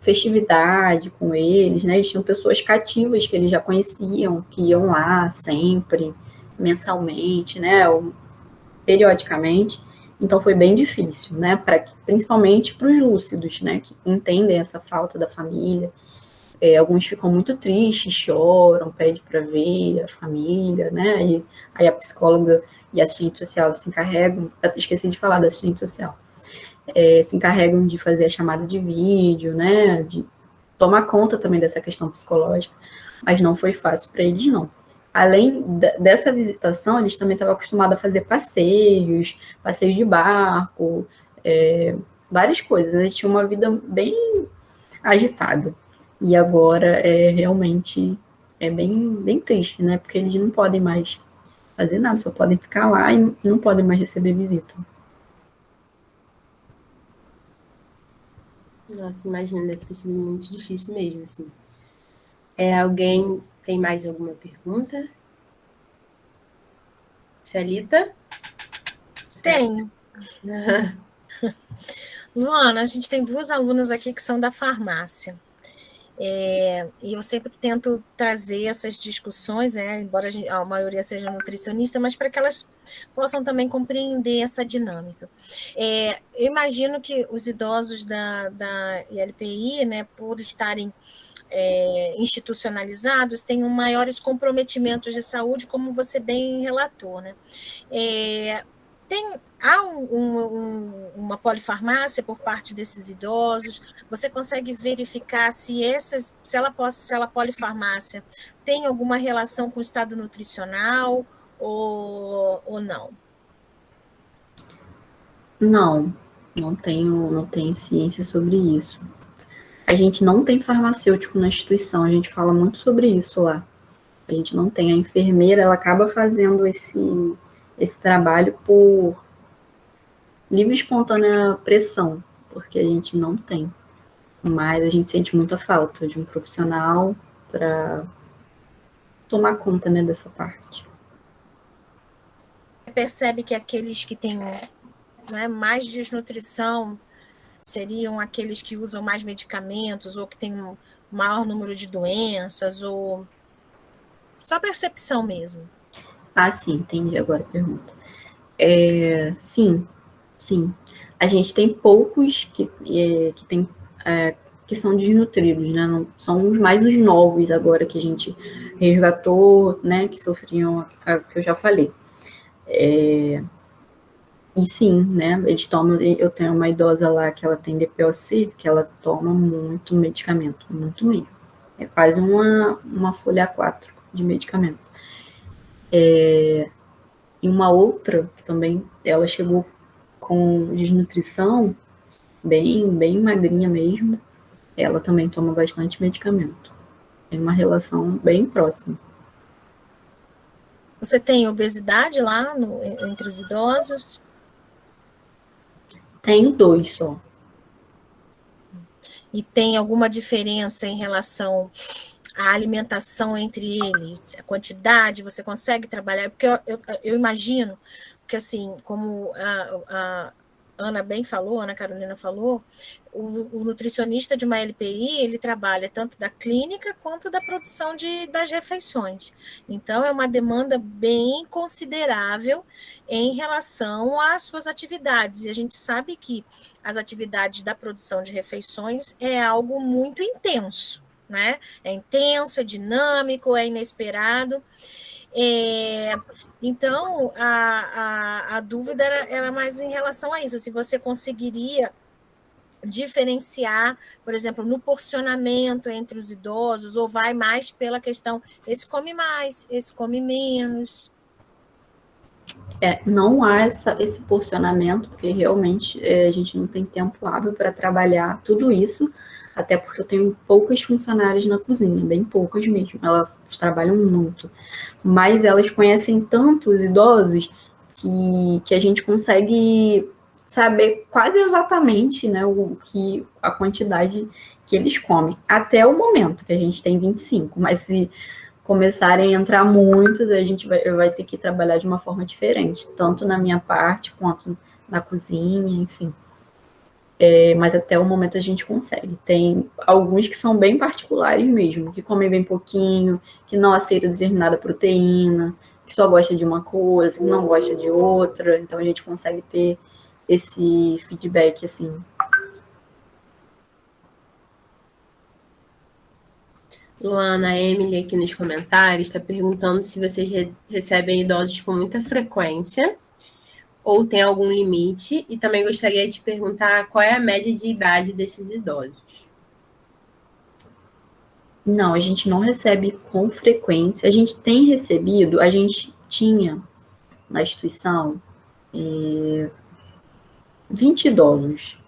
festividade com eles, né? Eles tinham pessoas cativas que eles já conheciam, que iam lá sempre, mensalmente, né? Ou periodicamente. Então foi bem difícil, né? Principalmente para os lúcidos, né? Que entendem essa falta da família. Alguns ficam muito tristes, choram, pedem para ver a família, né? E aí a psicóloga e a assistente social se encarregam, esqueci de falar da assistente social, se encarregam de fazer a chamada de vídeo, né? De tomar conta também dessa questão psicológica, mas não foi fácil para eles, não. Além dessa visitação, eles também estavam acostumados a fazer passeios de barco, várias coisas. Eles tinham uma vida bem agitada. E agora realmente bem triste, né? Porque eles não podem mais fazer nada, só podem ficar lá e não podem mais receber visita. Nossa, imagina, deve ter sido muito difícil mesmo, assim. Alguém tem mais alguma pergunta? Celita? Tenho. Luana, a gente tem 2 alunas aqui que são da farmácia. E eu sempre tento trazer essas discussões, né, embora a maioria seja nutricionista, mas para que elas possam também compreender essa dinâmica. Eu imagino que os idosos da ILPI, né, por estarem institucionalizados, tenham maiores comprometimentos de saúde, como você bem relatou, né? Há uma polifarmácia por parte desses idosos? Você consegue verificar se a polifarmácia tem alguma relação com o estado nutricional ou não? Não tenho ciência sobre isso. A gente não tem farmacêutico na instituição, a gente fala muito sobre isso lá. A gente não tem. A enfermeira, ela acaba fazendo esse trabalho por livre e espontânea pressão, porque a gente não tem. Mas a gente sente muita falta de um profissional para tomar conta, né, dessa parte. Você percebe que aqueles que têm, né, mais desnutrição seriam aqueles que usam mais medicamentos ou que têm um maior número de doenças, ou só percepção mesmo? Sim, entendi agora a pergunta. Sim. a gente tem poucos que são desnutridos, né? Não, são mais os novos agora que a gente resgatou, né? Que sofriam que eu já falei. E sim, né? Eles tomam. Eu tenho uma idosa lá que ela tem DPOC, que ela toma muito medicamento, muito mesmo. É quase uma folha A4 de medicamento. E uma outra que também ela chegou com desnutrição, bem magrinha mesmo. Ela também toma bastante medicamento. Tem uma relação bem próxima. Você tem obesidade lá entre os idosos? Tenho 2 só. E tem alguma diferença em relação à alimentação entre eles? A quantidade, você consegue trabalhar? Porque eu imagino, porque assim, como a Ana bem falou, Ana Carolina falou, o nutricionista de uma LPI, ele trabalha tanto da clínica quanto da produção das refeições. Então, é uma demanda bem considerável em relação às suas atividades. E a gente sabe que as atividades da produção de refeições é algo muito intenso, né? É intenso, é dinâmico, é inesperado. Então, a dúvida era mais em relação a isso, se você conseguiria diferenciar, por exemplo, no porcionamento entre os idosos, ou vai mais pela questão, esse come mais, esse come menos. Não há esse porcionamento, porque realmente a gente não tem tempo hábil para trabalhar tudo isso, até porque eu tenho poucas funcionárias na cozinha, bem poucas mesmo, elas trabalham muito, mas elas conhecem tanto os idosos que a gente consegue saber quase exatamente, né, a quantidade que eles comem, até o momento que a gente tem 25, mas se começarem a entrar muitos, a gente vai ter que trabalhar de uma forma diferente, tanto na minha parte quanto na cozinha, enfim. Mas até o momento a gente consegue. Tem alguns que são bem particulares mesmo, que comem bem pouquinho, que não aceitam determinada proteína, que só gosta de uma coisa, que não gosta de outra, então a gente consegue ter esse feedback, assim. Luana, Emily aqui nos comentários está perguntando se vocês recebem idosos com muita frequência ou tem algum limite, e também gostaria de perguntar qual é a média de idade desses idosos. Não, a gente não recebe com frequência. A gente tem recebido, a gente tinha na instituição 20 idosos,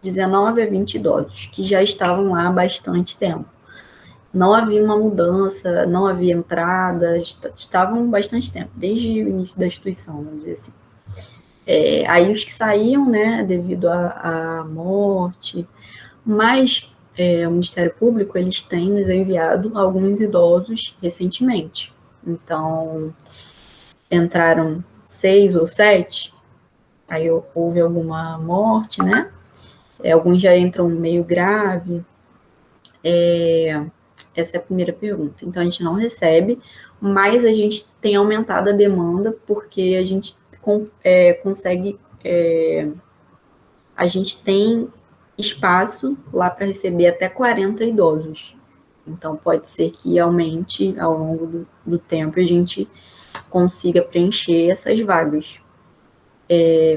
19 a 20 idosos, que já estavam lá há bastante tempo. Não havia uma mudança, não havia entrada, estavam bastante tempo, desde o início da instituição, vamos dizer assim. Aí os que saíam, né, devido à morte, mas o Ministério Público, eles têm nos enviado alguns idosos recentemente. Então, entraram 6 ou 7, aí houve alguma morte, né? Alguns já entram meio grave. Essa é a primeira pergunta. Então, a gente não recebe, mas a gente tem aumentado a demanda porque a gente consegue... a gente tem espaço lá para receber até 40 idosos. Então, pode ser que aumente ao longo do tempo e a gente consiga preencher essas vagas.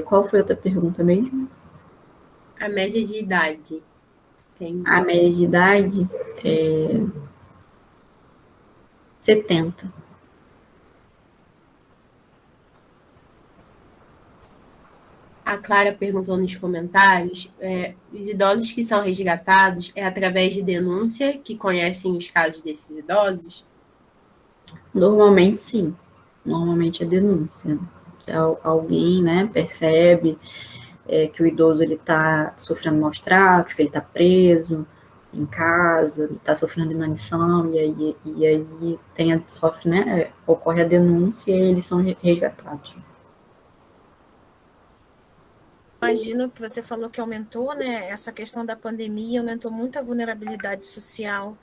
Qual foi a outra pergunta mesmo? A média de idade. A média de idade é 70. A Clara perguntou nos comentários, os idosos que são resgatados é através de denúncia que conhecem os casos desses idosos? Normalmente, sim. Normalmente é denúncia. Alguém, né, percebe que o idoso está sofrendo maus tratos, que ele está preso em casa, está sofrendo inanição, e aí sofre, né, ocorre a denúncia e eles são resgatados. Imagino que você falou que aumentou, né, essa questão da pandemia, aumentou muito a vulnerabilidade social,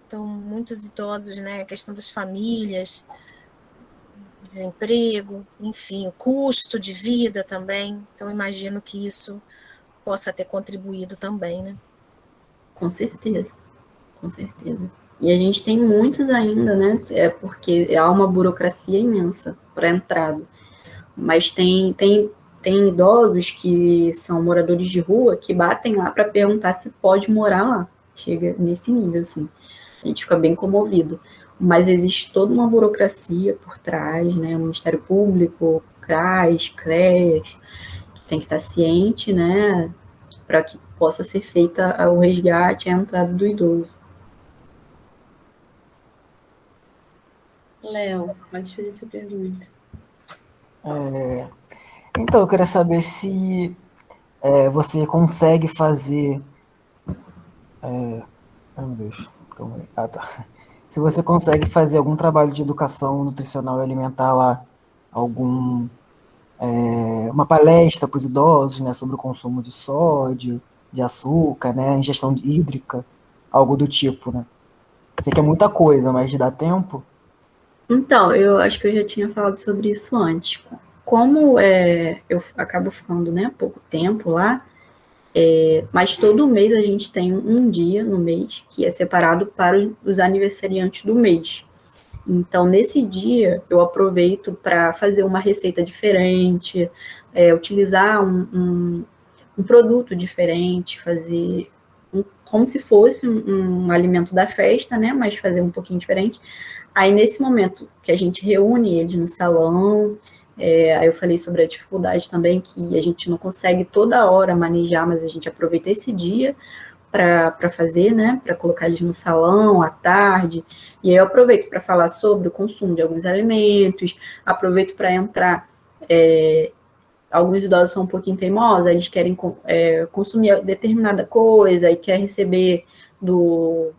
então muitos idosos, né, a questão das famílias, desemprego, enfim, o custo de vida também. Então, imagino que isso possa ter contribuído também, né? Com certeza, com certeza. E a gente tem muitos ainda, né? Porque há uma burocracia imensa para a entrada. Mas tem idosos que são moradores de rua que batem lá para perguntar se pode morar lá. Chega nesse nível, assim. A gente fica bem comovido. Mas existe toda uma burocracia por trás, né? O Ministério Público, CRAS, CREAS, que tem que estar ciente, né? Para que possa ser feita o resgate e a entrada do idoso. Léo, pode fazer essa pergunta. Então, eu queria saber se você consegue fazer... meu Deus, calma aí. Ah, tá. Se você consegue fazer algum trabalho de educação nutricional e alimentar lá, uma palestra para os idosos, né, sobre o consumo de sódio, de açúcar, né, ingestão hídrica, algo do tipo, né? Sei que é muita coisa, mas dá tempo? Então, eu acho que eu já tinha falado sobre isso antes. Como eu acabo ficando, né, pouco tempo lá, mas todo mês a gente tem um dia no mês que é separado para os aniversariantes do mês. Então, nesse dia, eu aproveito para fazer uma receita diferente, utilizar um produto diferente, fazer como se fosse um alimento da festa, né? Mas fazer um pouquinho diferente. Aí, nesse momento que a gente reúne eles no salão, aí eu falei sobre a dificuldade também, que a gente não consegue toda hora manejar, mas a gente aproveita esse dia para fazer, né, para colocar eles no salão à tarde, e aí eu aproveito para falar sobre o consumo de alguns alimentos, aproveito para entrar, alguns idosos são um pouquinho teimosos, eles querem consumir determinada coisa, e quer receber do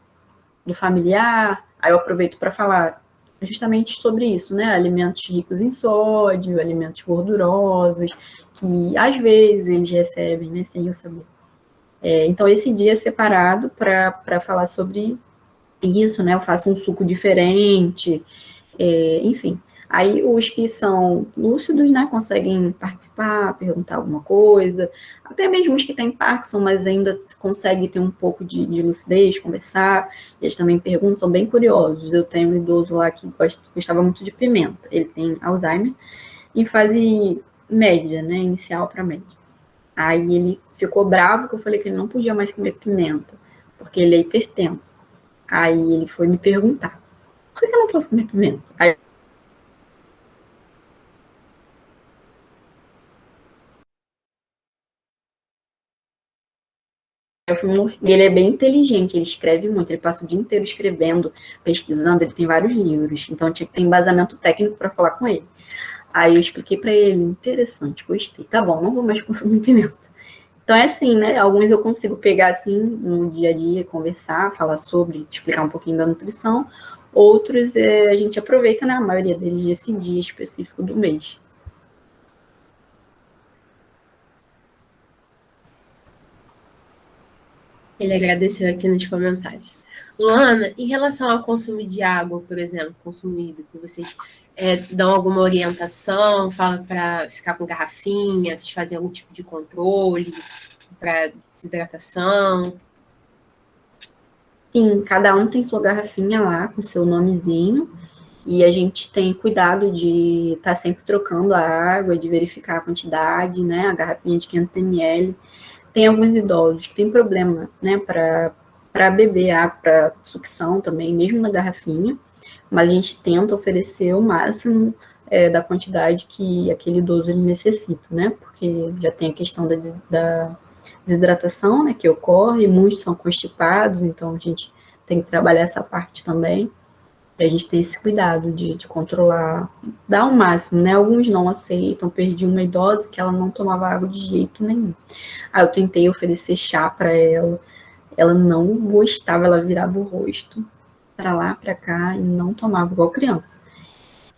familiar, aí eu aproveito para falar justamente sobre isso, né, alimentos ricos em sódio, alimentos gordurosos, que às vezes eles recebem, né, sem eu saber. Então, esse dia é separado para falar sobre isso, né? Eu faço um suco diferente, enfim. Aí, os que são lúcidos, né, conseguem participar, perguntar alguma coisa, até mesmo os que têm Parkinson, mas ainda conseguem ter um pouco de lucidez, conversar, eles também perguntam, são bem curiosos. Eu tenho um idoso lá que gostava muito de pimenta, ele tem Alzheimer, em fase média, né, inicial para média. Aí ele ficou bravo que eu falei que ele não podia mais comer pimenta, porque ele é hipertenso. Aí ele foi me perguntar, por que eu não posso comer pimenta? Aí eu fui morrer. E ele é bem inteligente, ele escreve muito, ele passa o dia inteiro escrevendo, pesquisando, ele tem vários livros, então tinha que ter embasamento técnico para falar com ele. Aí eu expliquei para ele, interessante, gostei. Tá bom, não vou mais consumir pimenta. Então, é assim, né? Alguns eu consigo pegar, assim, no dia a dia, conversar, falar sobre, explicar um pouquinho da nutrição. Outros, a gente aproveita, né? A maioria deles, esse dia específico do mês. Ele agradeceu aqui nos comentários. Luana, em relação ao consumo de água, por exemplo, consumo hídrico, vocês dão alguma orientação, falam para ficar com garrafinha, vocês fazem algum tipo de controle para desidratação? Sim, cada um tem sua garrafinha lá, com seu nomezinho, e a gente tem cuidado de estar sempre trocando a água, de verificar a quantidade, né? A garrafinha de 500 ml. Tem alguns idosos que têm problema, né, para beber água, para sucção também, mesmo na garrafinha, mas a gente tenta oferecer o máximo da quantidade que aquele idoso ele necessita, né, porque já tem a questão da desidratação, né, que ocorre, muitos são constipados, então a gente tem que trabalhar essa parte também, e a gente tem esse cuidado de controlar, dar o máximo, né, alguns não aceitam, perdi uma idosa que ela não tomava água de jeito nenhum, aí eu tentei oferecer chá para ela não gostava, ela virava o rosto para lá, para cá, e não tomava igual criança.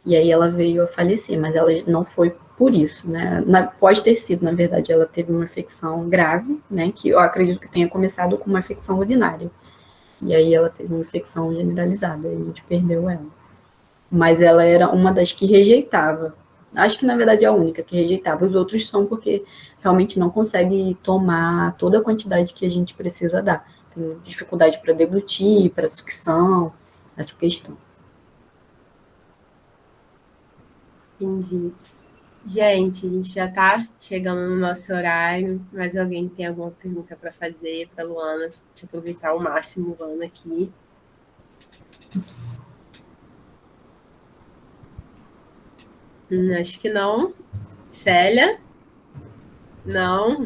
E aí ela veio a falecer, mas ela não foi por isso, né? Pode ter sido, na verdade, ela teve uma infecção grave, né? Que eu acredito que tenha começado com uma infecção urinária. E aí ela teve uma infecção generalizada, e a gente perdeu ela. mas ela era uma das que rejeitava. Acho que, na verdade, é a única que rejeitava. Os outros são porque realmente não consegue tomar toda a quantidade que a gente precisa dar. Tem dificuldade para deglutir, para sucção, essa questão. Entendi. Gente, a gente já está chegando no nosso horário, mas alguém tem alguma pergunta para fazer para a Luana? Deixa eu aproveitar ao máximo, Luana, aqui. Acho que não. Célia? Não.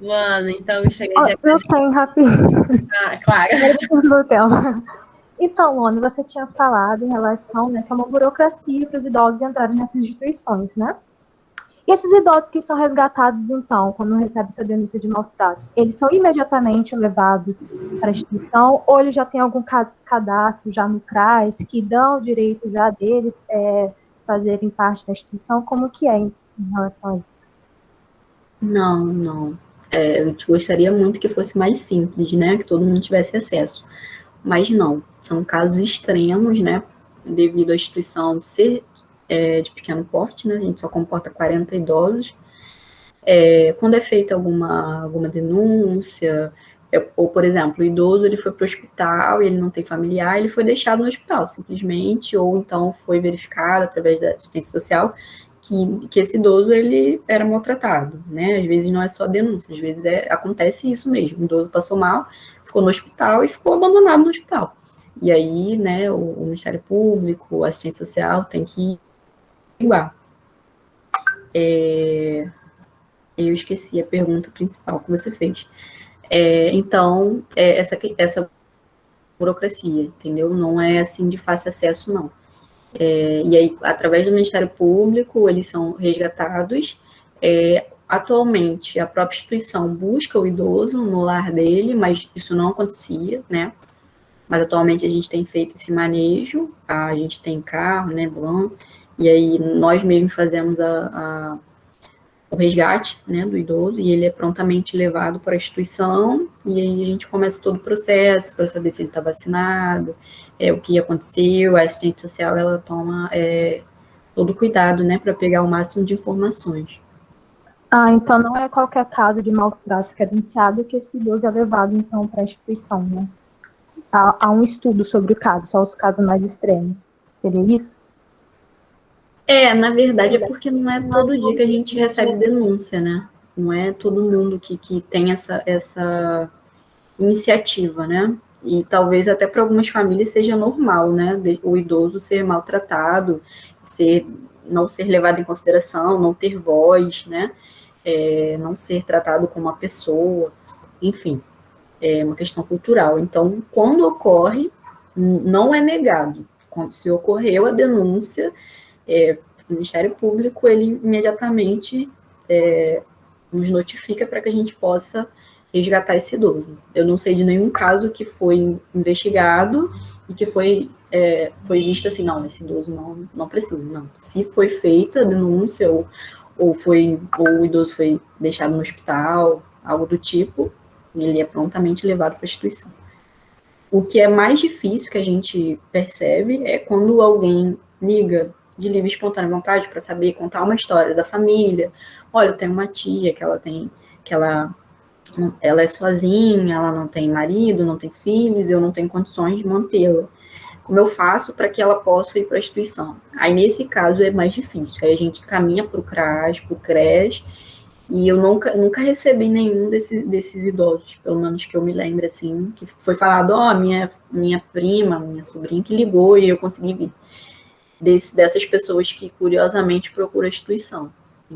Luana, então eu cheguei já. Eu tenho rapidinho. Ah, claro. Do tema. Então, Luana, você tinha falado em relação, né, que é uma burocracia para os idosos entrarem nessas instituições, né? E esses idosos que são resgatados, então, quando recebem essa denúncia de maus tratos, eles são imediatamente levados para a instituição ou eles já têm algum cadastro já no CRAS que dão o direito já deles fazerem parte da instituição? Como que é em relação a isso? Não. Eu gostaria muito que fosse mais simples, né? Que todo mundo tivesse acesso. Mas não, são casos extremos, né? Devido à instituição ser de pequeno porte, né? A gente só comporta 40 idosos. Quando é feita alguma denúncia, ou, por exemplo, o idoso ele foi para o hospital e ele não tem familiar, ele foi deixado no hospital, simplesmente, ou então foi verificado através da assistência social que esse idoso ele era maltratado, né? Às vezes não é só denúncia, às vezes acontece isso mesmo, o idoso passou mal, ficou no hospital e ficou abandonado no hospital. E aí, né, o Ministério Público, a assistência social tem que igual. Eu esqueci a pergunta principal que você fez. Então, essa burocracia, entendeu? Não é assim de fácil acesso, não. E aí, através do Ministério Público, eles são resgatados. Atualmente, a própria instituição busca o idoso no lar dele, mas isso não acontecia, né? Mas atualmente a gente tem feito esse manejo, a gente tem carro, né, ambulância, e aí nós mesmos fazemos o resgate, né, do idoso, e ele é prontamente levado para a instituição, e aí a gente começa todo o processo para saber se ele está vacinado, o que aconteceu, a assistente social, ela toma todo o cuidado, né, para pegar o máximo de informações. Então não é qualquer caso de maus tratos que é denunciado que esse idoso é levado, então, para a instituição, né? Há um estudo sobre o caso, só os casos mais extremos. Seria isso? Na verdade, é porque não é todo dia que a gente recebe denúncia, né? Não é todo mundo que tem essa iniciativa, né? E talvez até para algumas famílias seja normal, né? O idoso ser maltratado, não ser levado em consideração, não ter voz, né? Não ser tratado como uma pessoa, enfim, é uma questão cultural. Então, quando ocorre, não é negado. Se ocorreu a denúncia, o Ministério Público, ele imediatamente nos notifica para que a gente possa resgatar esse idoso. Eu não sei de nenhum caso que foi investigado e que foi visto assim, não, esse idoso não precisa, não. Se foi feita a denúncia ou o idoso foi deixado no hospital, algo do tipo, ele é prontamente levado para a instituição. O que é mais difícil que a gente percebe é quando alguém liga de livre e espontânea vontade para saber contar uma história da família. Olha, eu tenho uma tia que ela é sozinha, ela não tem marido, não tem filhos, eu não tenho condições de mantê-la. Como eu faço para que ela possa ir para a instituição? Aí, nesse caso, é mais difícil. Aí a gente caminha para o CRAS, para o CRES, e eu nunca recebi nenhum desses idosos, pelo menos que eu me lembre, assim, que foi falado, minha prima, minha sobrinha que ligou e eu consegui vir. Dessas pessoas que, curiosamente, procuram a instituição.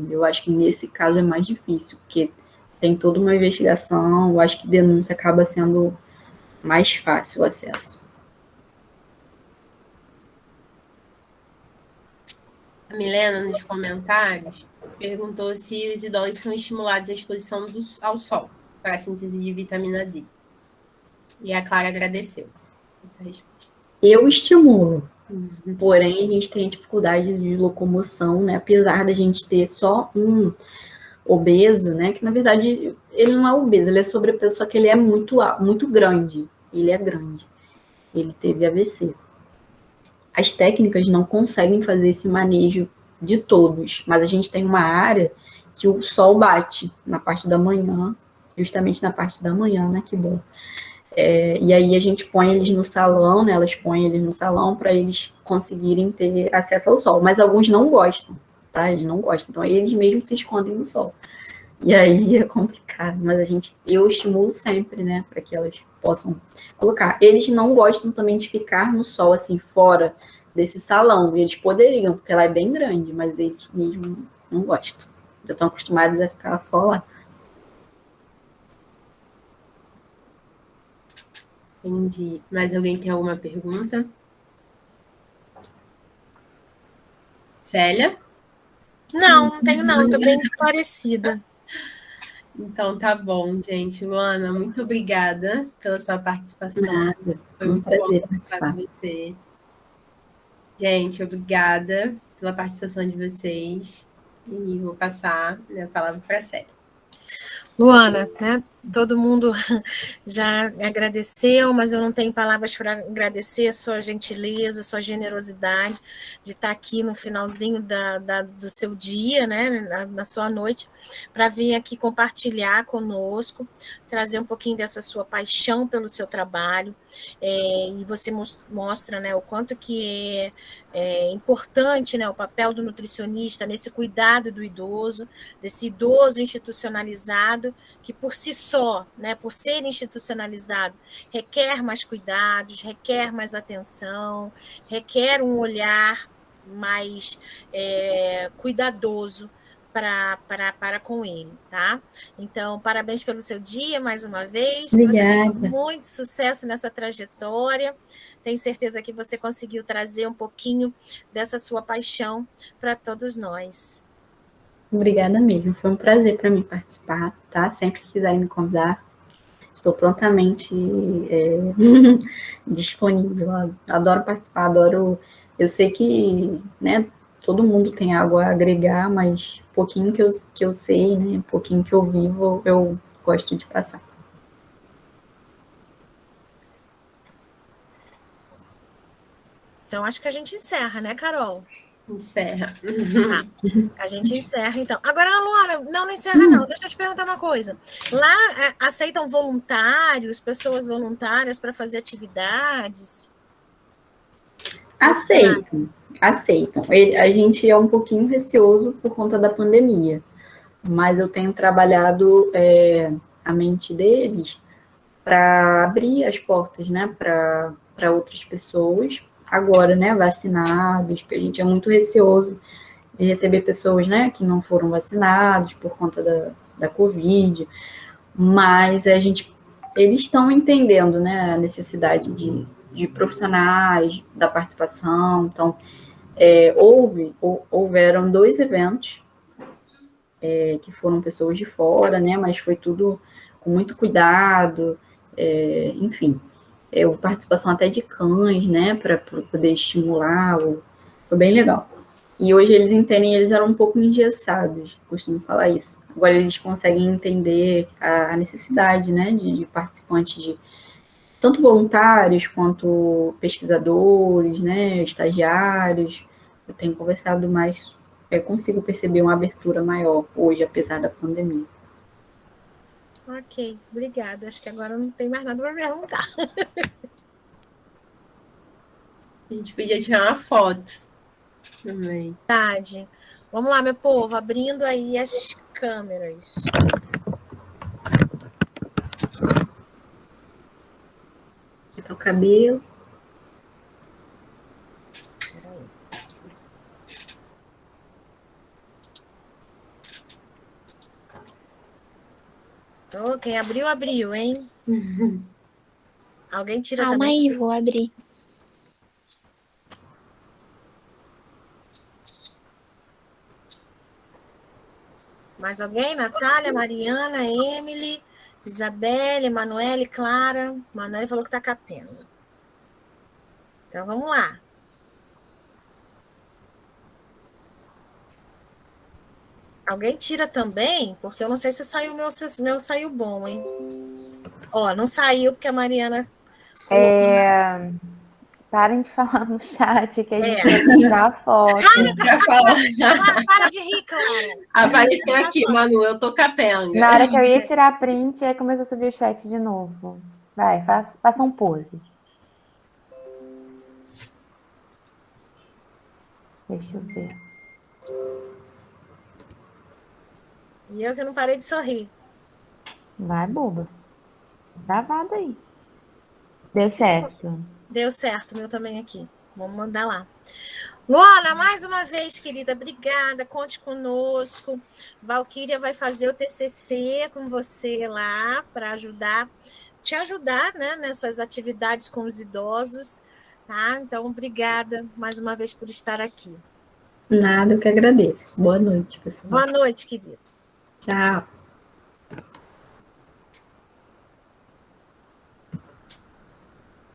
Eu acho que nesse caso é mais difícil, porque tem toda uma investigação, eu acho que denúncia acaba sendo mais fácil o acesso. A Milena, nos comentários, perguntou se os idosos são estimulados à exposição ao sol para a síntese de vitamina D. E a Clara agradeceu essa resposta. Eu estimulo, porém a gente tem dificuldade de locomoção, né? Apesar da gente ter só um obeso, né? Que na verdade ele não é obeso, ele é sobrepeso, só que ele é muito grande. Ele é grande. Ele teve AVC. as técnicas não conseguem fazer esse manejo de todos, mas a gente tem uma área que o sol bate na parte da manhã, justamente na parte da manhã, né? Que bom. E aí a gente põe eles no salão, né? Elas põem eles no salão para eles conseguirem ter acesso ao sol. Mas alguns não gostam, tá? Eles não gostam. Então eles mesmos se escondem no sol. E aí é complicado. Mas eu estimulo sempre, né? Para que elas possam colocar. Eles não gostam também de ficar no sol, assim, fora desse salão. Eles poderiam, porque ela é bem grande, mas eles mesmos não gostam. Já estão acostumados a ficar só lá. Entendi. Mais alguém tem alguma pergunta? Célia? Não, não tenho não, estou bem esclarecida. Então tá bom, gente. Luana, muito obrigada pela sua participação. Nada. Foi muito bom conversar com você. Gente, obrigada pela participação de vocês. E vou passar a palavra para a Célia. Luana, né? Todo mundo já agradeceu, mas eu não tenho palavras para agradecer a sua gentileza, a sua generosidade de estar aqui no finalzinho do seu dia, né, na sua noite, para vir aqui compartilhar conosco, trazer um pouquinho dessa sua paixão pelo seu trabalho, e você mostra, né, o quanto que é importante, né, o papel do nutricionista nesse cuidado do idoso, desse idoso institucionalizado, que por si só, né, por ser institucionalizado, requer mais cuidados, requer mais atenção, requer um olhar mais cuidadoso para com ele, tá? Então, parabéns pelo seu dia, mais uma vez. Obrigada. Que você tenha muito sucesso nessa trajetória. Tenho certeza que você conseguiu trazer um pouquinho dessa sua paixão para todos nós. Obrigada mesmo, foi um prazer para mim participar, tá? Sempre que quiserem me convidar, estou prontamente disponível. Adoro participar, eu sei que, né, todo mundo tem algo a agregar, mas um pouquinho que eu sei, né, um pouquinho que eu vivo, eu gosto de passar. Então, acho que a gente encerra, né, Carol? Encerra. A gente encerra, então. Agora, Luana, não encerra, não. Deixa eu te perguntar uma coisa. Lá aceitam voluntários, pessoas voluntárias para fazer atividades? Aceitam. A gente é um pouquinho receoso por conta da pandemia, mas eu tenho trabalhado a mente deles para abrir as portas, né, para outras pessoas, agora, né, vacinados, porque a gente é muito receoso de receber pessoas, né, que não foram vacinados por conta da Covid, mas eles estão entendendo, né, a necessidade de profissionais, da participação. Então, houveram 2 eventos que foram pessoas de fora, né, mas foi tudo com muito cuidado, enfim, houve participação até de cães, né, para poder estimular, foi bem legal. E hoje eles entendem, eles eram um pouco engessados, costumo falar isso. Agora eles conseguem entender a necessidade, né, de participantes, tanto voluntários quanto pesquisadores, né, estagiários. Eu tenho conversado mais, consigo perceber uma abertura maior hoje, apesar da pandemia. Ok, obrigada. Acho que agora não tem mais nada para perguntar. A gente podia tirar uma foto também. Verdade. Vamos lá, meu povo, abrindo aí as câmeras. Tá o cabelo. Então, quem abriu, hein? Alguém tira Calma também. aí, vou abrir. Mais alguém? Natália, Mariana, Emily, Isabelle, Emanuele, Clara. Emanuele falou que tá capendo. Então, vamos lá. Alguém tira também? Porque eu não sei se saiu o meu saiu bom, hein? Ó, não saiu porque a Mariana... Parem de falar no chat que a gente vai tirar a foto. Para de rir, Clara. Apareceu aqui, Manu, eu tô capenga. Na hora que eu ia tirar print, aí começou a subir o chat de novo. Vai, faça um pose. Deixa eu ver. E eu que não parei de sorrir. Vai, boba. Gravado aí. Deu certo. Deu certo, meu também aqui. Vamos mandar lá. Luana, mais uma vez, querida, obrigada. Conte conosco. Valquíria vai fazer o TCC com você lá para te ajudar, né, nessas atividades com os idosos. Tá? Então, obrigada mais uma vez por estar aqui. Nada, eu que agradeço. Boa noite, pessoal. Boa noite, querida. Tchau.